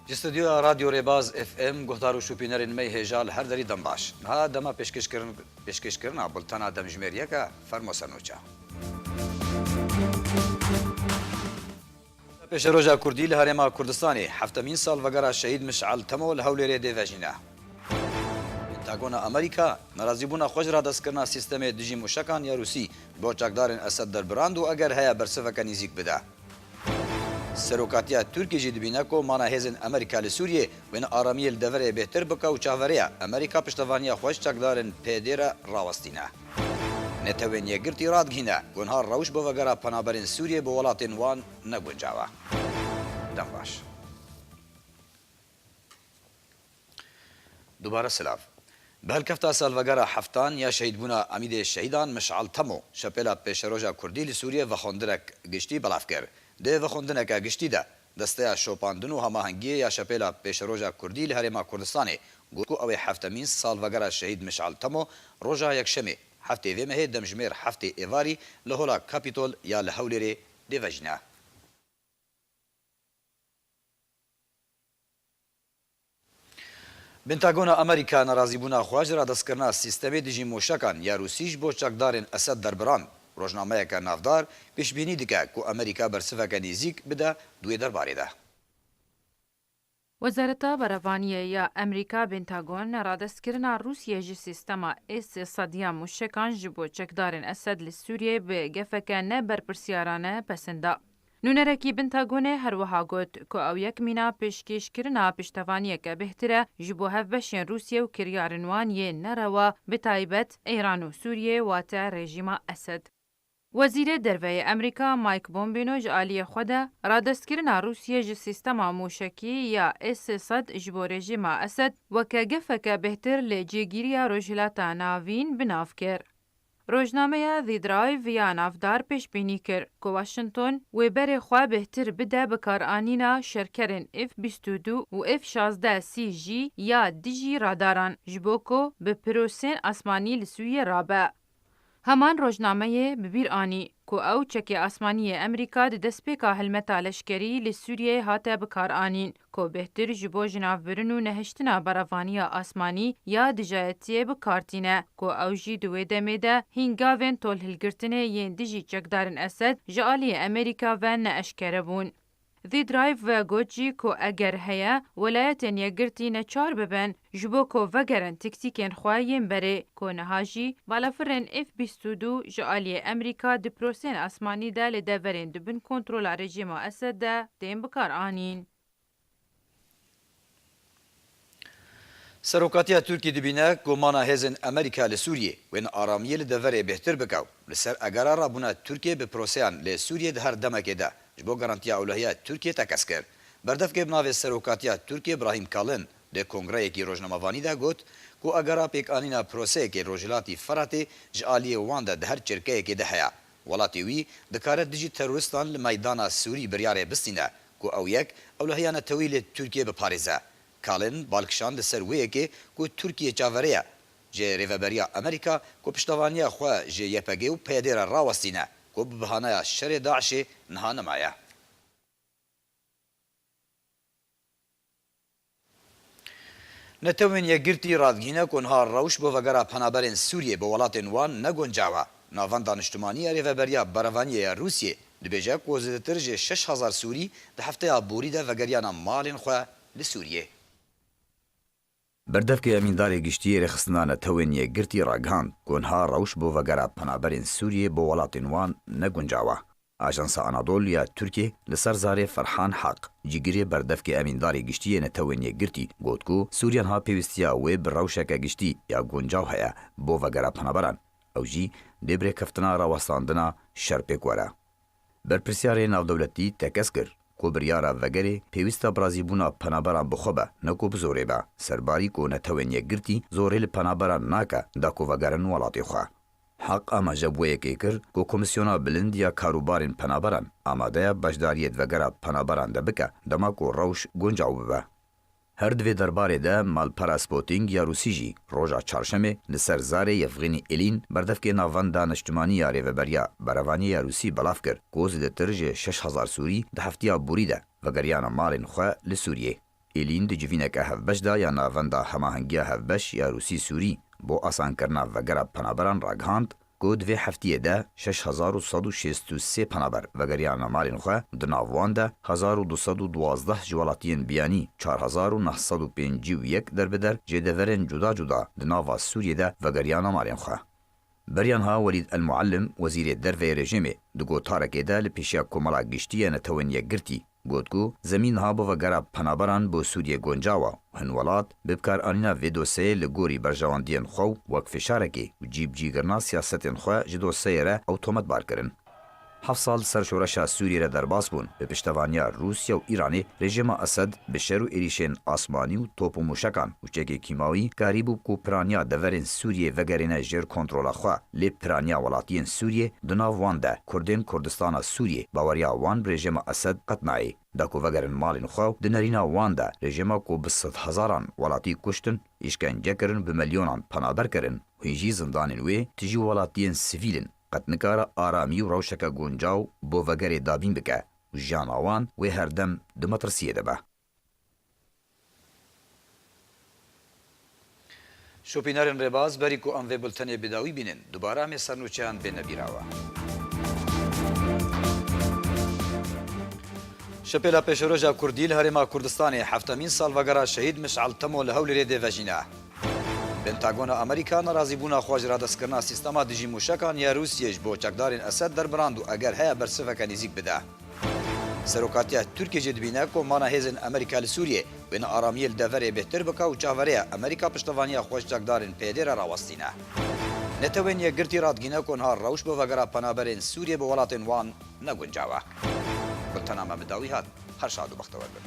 استودیو رادیو ریباز اف ام گهدار و شوپینرین می هجال هر دری دم باش ها دما پیشکش کرنا بلتانا دم جمهوریه که فرموسا نوچا پیش روزا کردی لهرما کردستانی هفتمین سال وگرا شهید مشعل تمو لهولری دیوژینا پنتاگون امریکا ناراضی بونا خوش را دست کرنا سیستم دژی موشکان یا روسی بو چاکدارن اسد در براند و اگر هيا برسفه نزیک بده سروکاتیا ترکی جی دبینه کو مانا هزن امریکا لسوریه وین آرامی الدوره بهتر بکا و چاوریا امریکا پشتوانیا خوش چاکدارن پیدیره راوستینه نتوین یگرتی رادگینه گونها روش با وگرا پنابرین سوریه با ولاتین وان نگونجاوه دم باش دوباره سلاف بهالکفتا سال وگرا هفتان یا شهید بونا امید شهیدان مشعل تمو شپیلا پیش روژا کردی لسوریه و خوندرک گشتی بلاف کرد ده و خوندنک گشتی ده دسته شوپاندن و هماهنگی یا شپیلا پیش روژا کردی لهرما کردستانی گوکو اوی هفتمین سال وگرا شهید مشعل تمو روژا یکشمی هفته ویمه دمجمیر هفته ایواری لهولا کاپیتول یا لهولری دیوژنا پنتاگون امریکا ناراضی بونا خواج را دست کرنا سیستم دژی موشکان یا روسیش بو چاکدارن اسد در بران روزنامه که نافدار پیشبینی دکه که امریکا برسفه نزیک بده دوی درباره ده. وزارتا برافانیه یا امریکا پنتاگون را دست کرنا روسیه جی سیستما S-300 موشکان جبو چکدارن اسد لسوریه به گفکه نه برپرسیارانه پسنده. نونرکی پنتاگونه هر وها گوت که او یک مینا پیشکش کرنا پشتوانیه که بهتره جبو هفبشین روسیه و کریارنوان یه نروا به تایبت ایران و سوریه واتا رژیم اسد. وزیر دروی امریکا مایک پومپیو جالی خدا را دستگیرنا روسیه ج سیستما موشکی یا S-300 جبو رژیم اسد و که گفکه بهتر لجیگیریا روجلاتا ناوین بناف کر. روزنامه دی درایو یا نافدار پیش بینی کرد که واشنطن و بر خواه بهتر بده بکارانینا شرکرین F-22 و F-16C یا دیجی راداران جبوکو به پروسین اسمانی لسوی رابع. همان روزنامه ببیر آنی که او چکی اسمانی امریکا ده دسپیکا هلمتا لشکری لسوریه هاته بکار آنین که بهتر جبو جناف برن و نهشتنا برافانی آسمانی یا دجایتیه بکارتینه که او جی دوی دمیده هنگاوین طول هلگرتنه ین دیجی چکدارن اسد جالی امریکا و ناشکره بون. دی درایو و گوچی که اگر هیا ولایتن یگرتی نچار ببن جبو که وگرن تکتیکن خواهیم بره که نهاجی بالافرن F-22 جالی امریکا دی پروسین اسمانی ده لدورین دبن کنترول رژیم اسد ده دیم بکار آنین. سروکاتیا ترکی دبینه گمانا هزن امریکا لسوریه وین آرامیه لدوره بهتر بکاو لسر اگرا را بونا ترکیه به پروسیان لسوریه ده هر دمکه ده جبو گارانتیا اولویه ترکیه تکس کرد. بردف که بناوی سروکاتیا ترکیه ابراهیم کالن ده کنگره کی روزنامه‌وانی ده گوت کو اگرا پیک آنینا پروسه کی روجلاتی فراتی جالی وانده ده هر چرکه کی ده هیا ولاتی وی دکاره دیجی تروریستان لمیدانا سوری بریاره بستینه کو او یک اولویه طویل ترکیه به پاریزه. کالن بالکشان لسر وی کی کو ترکیه چاوریه جه ریوبریا امریکا کو پشتوانیا خو جه یپگی و پیدر راوستینه کو بهانه شر داعش نها نمایه. نتوین یگرتی رادگینه کنها روش با وگرا پنابرین سوریه با ولاتین وان نگونجاوه. ناوان دانشتمانی ریوبریا براوانی روسیه دبیجه کو زیدتر جه 6000 سوری ده هفته بوری ده وگریانا مالین خو لسوریه. بردف که امینداری گشتی رخصنانه توین یگرتی راگهاند کنها روش بو وگرا پنابرین سوریه با ولاتین وان نگونجاوه. آژانس آنادول یا ترکیه لسر زاره فرحان حق جیگری بردف که امینداری گشتی نتوین یگرتی گوت کو سوریان ها پیوستیا و بروشک گشتی یا گونجاو هیا بو وگرا پنابران او جی دبره کفتنا راوستاندنا شرپک وره. برپرسیار ناودولتی تکس کرد کو بریارا وگری پیوستا برازیبونا پنابران بخوبه نکو بزوره با سرباری کو نتوین یگرتی زوره لپنابران ناکا دا کو وگرن ولاتی خواه. حق اما جبوه که کر کو کمیسیونا بلند یا کاروبارین پنابران آماده بجداریت وگرا پنابران ده بکه دما کو روش گنجاو ببه. هر دوی درباره ده مالپرا سپوتینگ یا روسی جی روژا چارشمه لسر زاره یفغینی ایلین بردف که ناوان دانشتمانی یا ریوبریا براوانی یا روسی بلاف کر کوز ده ترج 6000 سوری ده هفتیا بوری ده وگریانا مالین خواه لسوریه. ئێلین دجivîneke hevbeş da ya navenda hemahengiya hevbeş ya Rûsî Sûrî bo asankirina vegera penaberan ragihand ku divê heftiyê de 6163 penaber vegeriyana malên xwe di nav wan de 1212 ji welatiyên biyanî 4951 derbider jêdeverên cuda cuda di nava Sûriyê de vegeriyana malên xwe. Beryanha Welîd el-Muallim wezîrê derveyê rejimê di gotarekê de li pêşiya komala giştî netewên yekgirtî got ku zemîn ha bi vegera penaberan bo Sûriyê goncawa hin welat bi bikaranîna vê dosyeyê li gorî berjewendiyên xwe wek fişarekê û cîbcîgirina siyasetên xwe ji dosyeyê re awtomatbar kirin. 7 sal ser şoreşa Sûriyê re derbas bûn bi piştevaniya Rûsya û Îranê rejima Esed bi şer û êrişên asmanî û top û mûşekan û çekê kîmawî karî bû ku piraniya deverên Sûriyê vegerîne jêr kontrola xwe lê piraniya welatiyên Sûriyê di nav wan de Kurdên Kurdistana Sûriyê baweriya wan bi rejima Esed qet nayê da ku vegerin malên xwe di nerîna wan de rejima ku bi sed hezaran welatî kuştin îşkence kirin bi milyonan penaber kirin û jî zindanên wê tijî welatiyên sivîlin qet nikare aramî û rewşeke guncaw bo vegerê dabîn bike û jiyana wan wê herdem di metirsiyê de be. Şopînerên rêbaz berî ku em vê bultenê bidawî bînin dubara em ê sernûçeyan bêne bîrawe. Şepêla pêşeroja Kurdî li Herêma Kurdistanê heftemîn salvegera şehîd Mişal Temo li Hewlêrê dê vejîne. Pentagona Amerîka nerazîbûna xwe ji radestkirina sîstema dijî mûşekan ya Rûsyê ji bo çekdarên Esed derbrand û eger heye bersiveke nêzik bide. Serokatiya Tirkiye jê dibîne ku mana hêzên Amerîka li Sûriyê wêne aramiyê li deverê bêhtir bike û çavereya Amerîka piştevaniya xwe ji çekdarên pêdê re rawestîne. Netewên yekgirtî radgîne ku niha rewş bi vegera penaberên Sûriyê bi welatên wan neguncawe. Bultena me bi dawî hat her şad û bextewar bin.